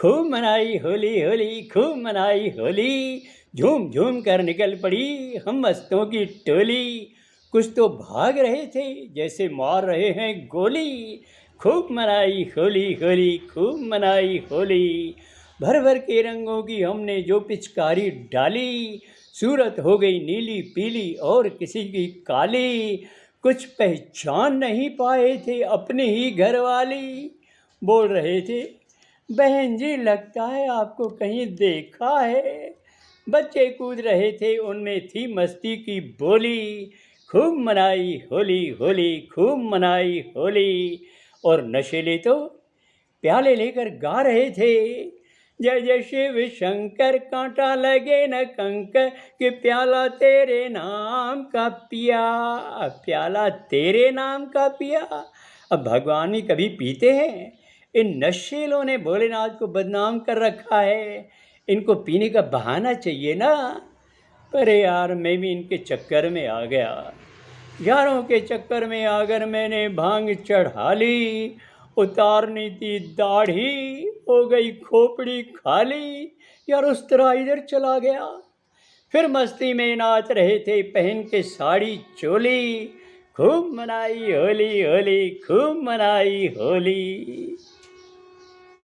खूब मनाई होली होली, खूब मनाई होली। झूम झूम कर निकल पड़ी हम मस्तों की टोली। कुछ तो भाग रहे थे जैसे मार रहे हैं गोली। खूब मनाई होली होली, खूब मनाई होली। भर भर के रंगों की हमने जो पिचकारी डाली, सूरत हो गई नीली पीली और किसी की काली। कुछ पहचान नहीं पाए थे अपने ही घर वाली। बोल रहे थे, बहन जी लगता है आपको कहीं देखा है। बच्चे कूद रहे थे, उनमें थी मस्ती की बोली। खूब मनाई होली होली, खूब मनाई होली। और नशेले तो प्याले लेकर गा रहे थे, जय जय शिव शंकर, कांटा लगे न कंकर, कि प्याला तेरे नाम का पिया, प्याला तेरे नाम का पिया। अब भगवान ही कभी पीते हैं? इन नशेलों ने भोलेनाथ को बदनाम कर रखा है। इनको पीने का बहाना चाहिए ना। पर यार मैं भी इनके चक्कर में आ गया। यारों के चक्कर में आकर मैंने भांग चढ़ा ली। उतारनी थी दाढ़ी, हो गई खोपड़ी खाली। यार उस तरह इधर चला गया। फिर मस्ती में नाच रहे थे पहन के साड़ी चोली। खूब मनाई होली होली, खूब मनाई होली।